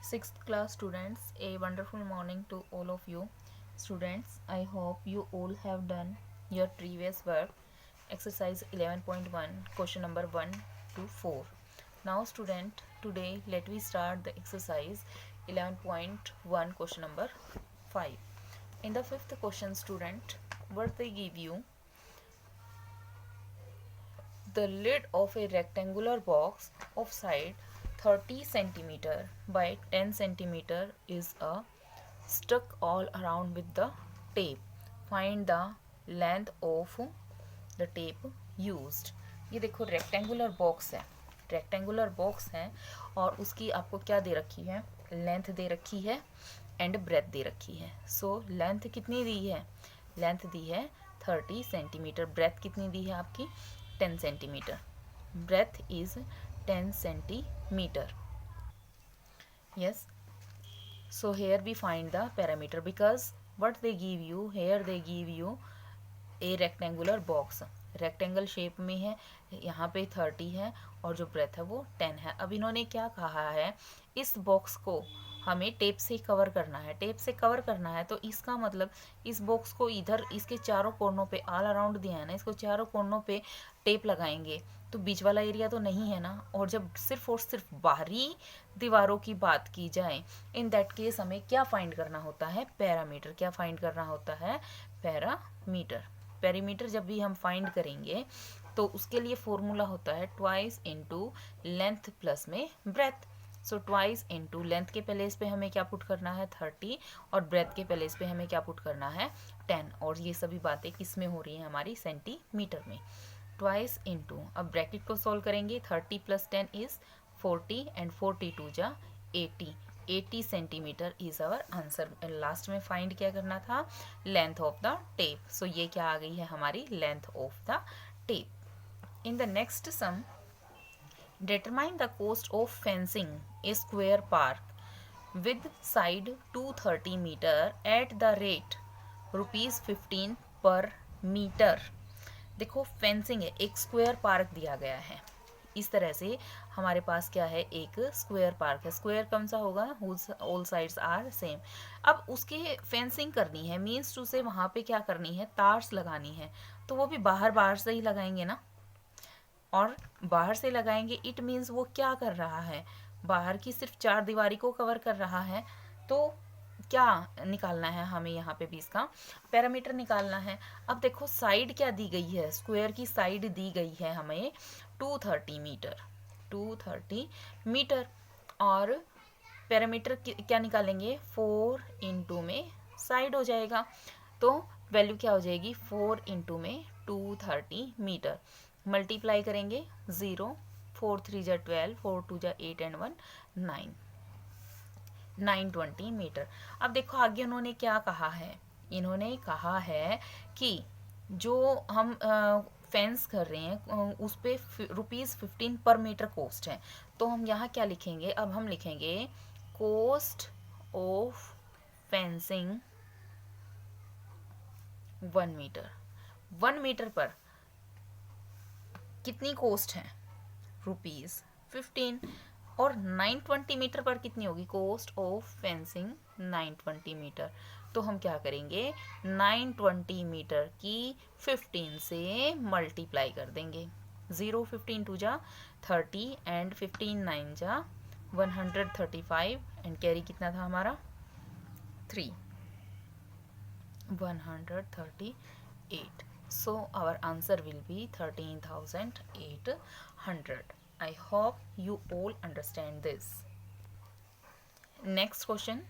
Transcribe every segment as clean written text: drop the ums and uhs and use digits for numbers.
Sixth class students, a wonderful morning to all of you. Students, I hope you all have done your previous work, exercise 11.1, question number 1 to 4. Now student, today let me start the exercise 11.1, question number 5. In the fifth question, student, what they give you, the lid of a rectangular box of side 30 centimeter by 10 centimeter is stuck all around with the tape. Find the length of the tape used. ये देखो rectangular box है, rectangular box है और उसकी आपको क्या दे रखी है, लेंथ दे रखी है एंड ब्रेथ दे रखी है. सो लेंथ कितनी दी है, लेंथ दी है 30 सेंटीमीटर, ब्रेथ कितनी दी है आपकी 10 centimetre, breadth is 10 centimeter. Yes, so here we find the parameter because what they give you here, they give you a rectangular box, rectangle shape में है, यहाँ पे 30 है और जो ब्रेथ है वो 10 है. अब इन्होंने क्या कहा है, इस बॉक्स को हमें टेप से कवर करना है, टेप से कवर करना है. तो इसका मतलब इस बॉक्स को इधर इसके चारों कोनों पे ऑल अराउंड दिया है ना, इसको चारों कोनों पे टेप लगाएंगे तो बीच वाला एरिया तो नहीं है ना. और जब सिर्फ और सिर्फ बाहरी दीवारों की बात की जाए, इन दैट केस हमें क्या फाइंड करना होता है, पैरामीटर. क्या फाइंड करना होता है, पैरामीटर. पेरीमीटर जब भी हम फाइंड करेंगे तो उसके लिए फॉर्मूला होता है ट्वाइस इनटू लेंथ प्लस में breadth. So twice into length के प्लेस पे हमें क्या पुट करना है 30 और ब्रेथ के प्लेस पे हमें क्या पुट करना है 10. और ये सभी बातें किस में हो रही हैं, हमारी सेंटीमीटर में. ट्वाइस इनटू, अब ब्रैकेट को सॉल्व करेंगे, 30 प्लस 10 इज 40 एंड 42 जा 80. 80 centimetre is our answer. Last में फाइंड क्या करना था, length of the tape. So ये क्या आ गई है हमारी length of the tape. In the next sum, determine the cost of fencing a square park with side 230 meter at the rate rupees 15 per meter. देखो फेंसिंग है, एक square park दिया गया है. इस तरह से हमारे पास क्या है, एक स्क्वायर पार्क है. स्क्वायर कौन सा होगा, ऑल साइड्स आर सेम. अब उसके फेंसिंग करनी है, मीन्स टू से वहाँ पे क्या करनी है, तार्स लगानी है. तो वो भी बाहर बाहर से ही लगाएंगे ना, और बाहर से लगाएंगे इट मीन्स वो क्या कर रहा है, बाहर की सिर्फ चार दीवारी को कवर कर रहा है. तो क्या निकालना है हमें, यहाँ पे भी इसका पैरामीटर निकालना है. अब देखो साइड क्या दी गई है, स्क्वायर की साइड दी गई है हमें 230 मीटर, 230 मीटर. और पैरामीटर क्या निकालेंगे, 4 इंटू में साइड हो जाएगा. तो वैल्यू क्या हो जाएगी, 4 इंटू में 230 मीटर. मल्टीप्लाई करेंगे 0, 4 3 जा 12, 4 2 जा 8 एंड 1 9, 920 मीटर. अब देखो आगे उन्होंने क्या कहा है, इन्होंने कहा है कि जो हम फेंस कर रहे हैं उस पर ₹15 पर मीटर कॉस्ट है. तो हम यहाँ क्या लिखेंगे, अब हम लिखेंगे cost of fencing 1 metre. 1 metre पर कितनी कॉस्ट है, ₹15. और 920 मीटर पर कितनी होगी कॉस्ट ऑफ फेंसिंग, 920 मीटर. तो हम क्या करेंगे, 920 मीटर की 15 से मल्टीप्लाई कर देंगे. 0 15 2 जा 30 एंड 15 9 जा 135 एंड कैरी कितना था हमारा 3, 138. So our answer will be 13,800. I hope you all understand this. Next question,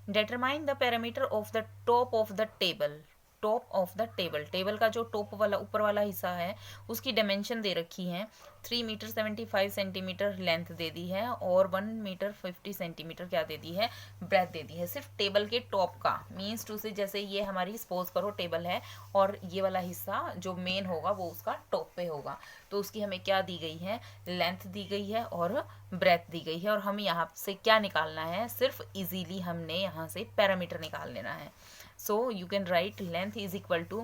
determine the parameter of the top of the table. Top of the table, table का जो top वाला ऊपर वाला हिस्सा है उसकी डायमेंशन दे रखी है. 3 मीटर 75 सेंटीमीटर लेंथ दे दी है और 1 मीटर 50 सेंटीमीटर क्या दे दी है, ब्रेथ दे दी है. सिर्फ टेबल के टॉप का, मीन्स टू से जैसे ये हमारी सपोज करो टेबल है और ये वाला हिस्सा जो मेन होगा वो उसका टॉप पे होगा. तो उसकी हमें क्या दी गई है, लेंथ दी गई है और ब्रेथ दी गई है. और हमें यहाँ से क्या निकालना है, सिर्फ इजीली हमने यहाँ से पैरामीटर निकाल लेना है. So you can write length is equal to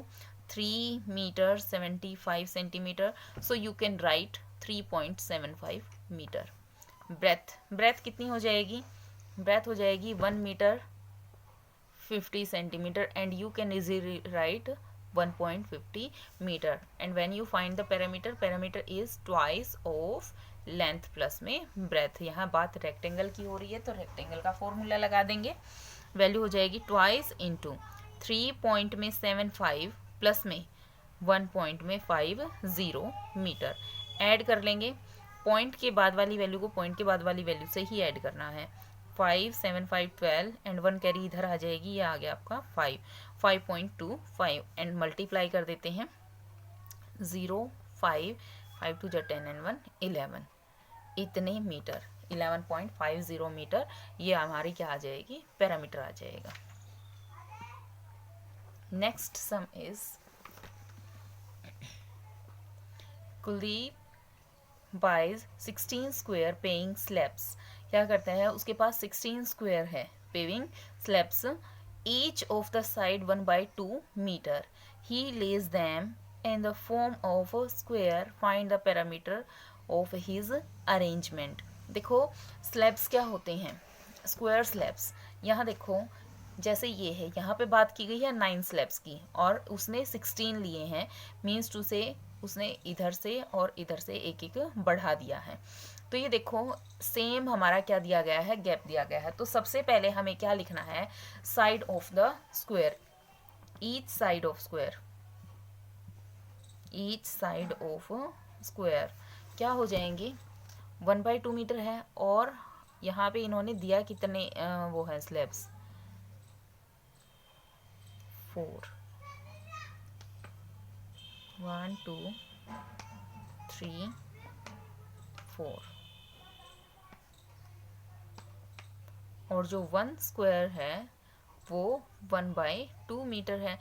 3 meter 75 centimeter. So you can write 3.75 meter. Breadth, breadth कितनी हो जाएगी, ब्रेथ हो जाएगी 1 metre 50 centimetre and you can easily write 1.50 metre and when you find the perimeter is twice of length plus में breadth. यहाँ बात rectangle की हो रही है तो रेक्टेंगल का फॉर्मूला लगा देंगे। वैल्यू हो जाएगी ट्वाइस इंटू 3 पॉइंट में 75 प्लस में 1 पॉइंट में 50 मीटर। ऐड कर लेंगे पॉइंट के बाद वाली वैल्यू को पॉइंट के बाद वाली वैल्यू से ही ऐड करना है। 5 7 5 12 एंड 1 कैरी इधर आ जाएगी, ये आ गया आपका 5.25 एंड मल्टीप्लाई कर देते हैं 0 5 5 2 10 एंड 1 11 इतने मीटर 11.50 मीटर ये हमारी क्या आ जाएगी, पैरामीटर आ जाएगा। Next sum is Kuldeep buys 16 square paving slabs. क्या करता है, उसके पास 16 स्क्वायर है paving slabs, each of the side 1/2 metre. He lays them in the form of a square. Find the parameter of his arrangement. देखो slabs क्या होते हैं, स्क्वायर स्लैब्स। यहाँ देखो जैसे ये है, यहाँ पे बात की गई है 9 स्लैब्स की और उसने 16 लिए हैं, मीन्स टू से उसने इधर से और इधर से एक एक बढ़ा दिया है। तो ये देखो सेम हमारा क्या दिया गया है, गैप दिया गया है। तो सबसे पहले हमें क्या लिखना है, side of the square, each side of square, each side of square क्या हो जाएंगे 1/2 मीटर है और यहाँ पे इन्होंने दिया कितने वो है स्लैब्स 4 1 2 3 4 और जो 1 स्क्वायर है वो 1/2 मीटर है।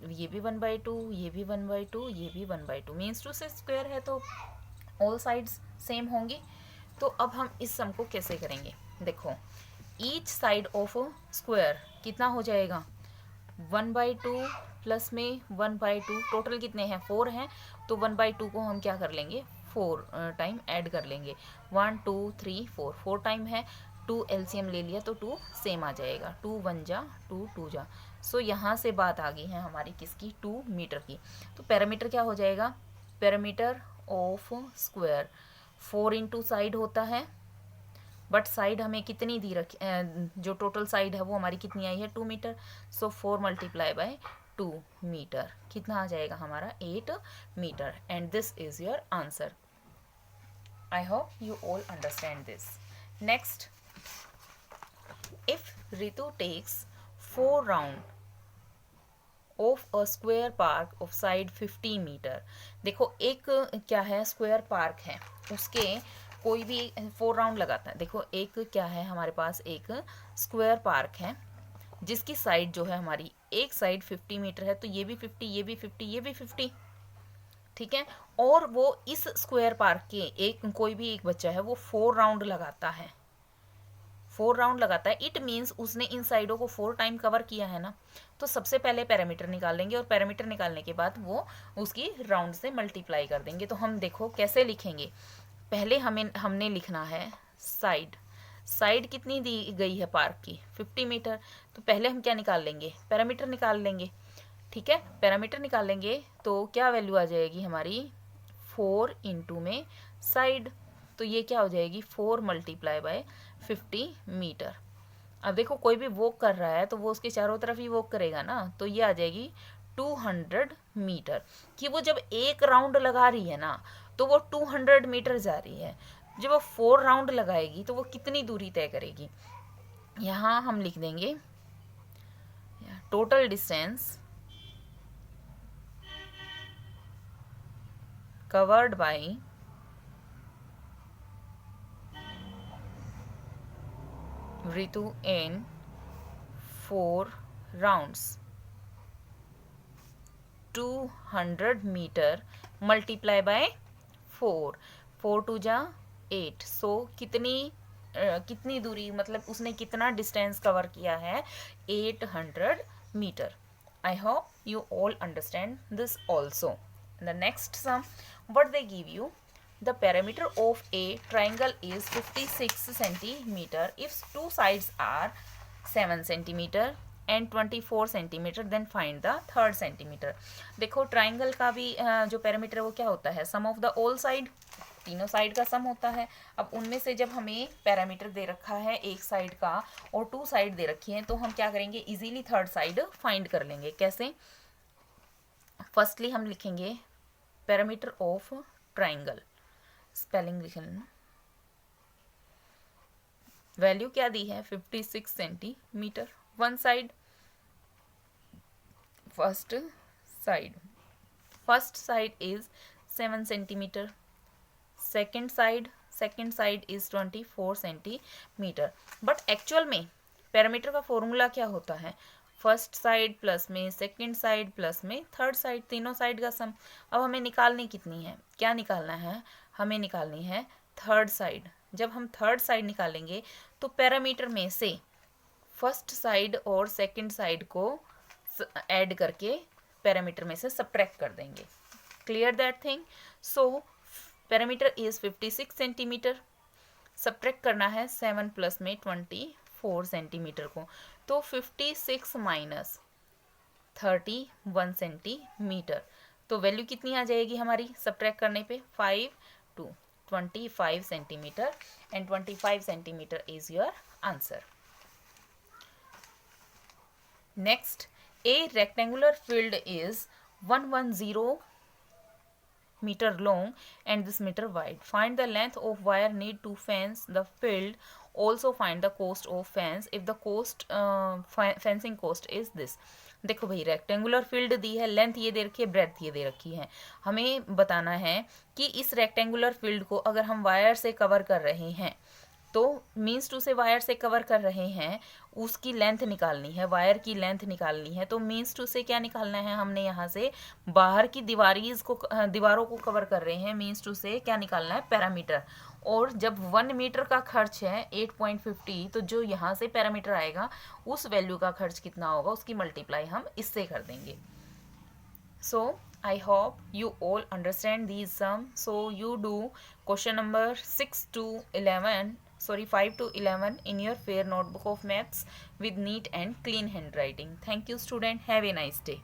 ये भी 1/2, ये भी 1/2, ये भी 1/2, मीन्स टू से स्क्वायर है तो ऑल साइड्स सेम होंगी। तो अब हम इस सम को कैसे करेंगे, देखो ईच साइड ऑफ स्क्वायर कितना हो जाएगा 1/2 प्लस में 1/2, टोटल कितने हैं 4 हैं, तो 1/2 को हम क्या कर लेंगे 4 टाइम ऐड कर लेंगे, 1 2 3 4 4 टाइम है, 2 एलसीएम ले लिया तो 2 सेम आ जाएगा, 2 1 जा 2 2 जा। सो यहाँ से बात आ गई है हमारी किसकी 2 मीटर की। तो पैरामीटर क्या हो जाएगा, parameter of square 4 into side होता है, बट साइड हमें कितनी दी रखी, जो टोटल साइड है वो हमारी कितनी आई है 2 metre. So 4 multiply by 2 metre कितना आ जाएगा हमारा 8 metre and this is your answer. I hope you all understand this. Next, if Ritu takes 4 round of a square park of side 50 metre. देखो एक क्या है स्क्वायर पार्क है, उसके कोई भी 4 राउंड लगाता है। देखो एक क्या है हमारे पास एक स्क्वायर पार्क है जिसकी साइड जो है हमारी एक साइड 50 मीटर है, तो ये भी 50, ये भी 50, ये भी 50, ठीक है। और वो इस स्क्वायर पार्क के एक कोई भी एक बच्चा है वो 4 राउंड लगाता है, 4 राउंड लगाता है, इट मीन्स उसने इन साइडों को 4 टाइम कवर किया है ना। तो सबसे पहले पैरामीटर निकालेंगे और पैरामीटर निकालने के बाद वो उसकी राउंड से मल्टीप्लाई कर देंगे। तो हम देखो कैसे लिखेंगे, पहले हमने लिखना है साइड, साइड कितनी दी गई है पार्क की 50 मीटर, तो पहले हम क्या निकाल लेंगे पैरामीटर निकाल लेंगे, ठीक है। पैरामीटर निकालेंगे तो क्या वैल्यू आ जाएगी हमारी 4 इंटू में साइड, तो ये क्या हो जाएगी 4 मल्टीप्लाई बाय 50 मीटर। अब देखो कोई भी वॉक कर रहा है तो वो उसके चारों तरफ ही वॉक करेगा ना, तो ये आ जाएगी 200 मीटर। कि वो जब एक राउंड लगा रही है ना तो वो 200 मीटर जा रही है, जब वो 4 राउंड लगाएगी तो वो कितनी दूरी तय करेगी। यहाँ हम लिख देंगे total distance covered by Ritu in 4 rounds 200 metre multiply by 4, 4 2 जा 8। सो कितनी दूरी, मतलब उसने कितना डिस्टेंस कवर किया है 800 metre. I hope you all understand this also. The next sum, what they give you, the perimeter of a triangle is 56 centimeter. If two sides are 7 centimeter and 24 centimeter, then find the third centimeter. देखो triangle का भी जो perimeter है वो क्या होता है, सम of the all side, तीनों साइड का सम होता है. अब उनमें से जब हमें पैरामीटर दे रखा है एक साइड का और टू साइड दे रखी है, तो हम क्या करेंगे, इजीली थर्ड साइड फाइंड कर लेंगे. कैसे? फर्स्टली हम लिखेंगे पैरामीटर ऑफ ट्राइंगल, स्पेलिंग लिख लेना. वैल्यू क्या दी है, 56 centimetre. One side, first side is 7 centimetre. Second side is 24 centimetre. But actual में पैरामीटर का फॉर्मूला क्या होता है, फर्स्ट साइड प्लस में सेकेंड साइड प्लस में थर्ड साइड, तीनों साइड का सम. अब हमें निकालनी कितनी है, क्या निकालना है, हमें निकालनी है थर्ड साइड. जब हम थर्ड साइड निकालेंगे तो पैरामीटर में से फर्स्ट साइड और सेकेंड साइड को ऐड करके पैरामीटर में से सब्ट्रैक्ट कर देंगे. Clear that thing? So parameter is 56 centimetre. Subtract करना है 7 प्लस में 24 सेंटीमीटर को. तो 56 माइनस 31 सेंटीमीटर, तो वैल्यू कितनी आ जाएगी हमारी सब्ट्रैक्ट करने पे, 5 to 25 centimetre. And 25 centimetre is your answer. Next, a rectangular field is 110 meter long and this meter wide. Find the length of wire need to fence the field. Also find the cost of fence if the cost fencing cost is this. देखो भाई, rectangular field दी है, length ये दे रखी है, breadth ये दे रखी है. हमें बताना है कि इस रेक्टेंगुलर फील्ड को अगर हम वायर से कवर कर रहे हैं, तो मीन्स टू से वायर से कवर कर रहे हैं, उसकी लेंथ निकालनी है, वायर की लेंथ निकालनी है. तो मीन्स टू से क्या निकालना है, हमने यहाँ से बाहर की दीवारों को कवर कर रहे हैं, मीन्स टू से क्या निकालना है, पैरामीटर. और जब 1 मीटर का खर्च है 8.50, तो जो यहाँ से पैरामीटर आएगा उस वैल्यू का खर्च कितना होगा, उसकी मल्टीप्लाई हम इससे कर देंगे. So I hope you all understand these sum. So you do question number 5 to 11 in your fair notebook of maths with neat and clean handwriting. Thank you student. Have a nice day.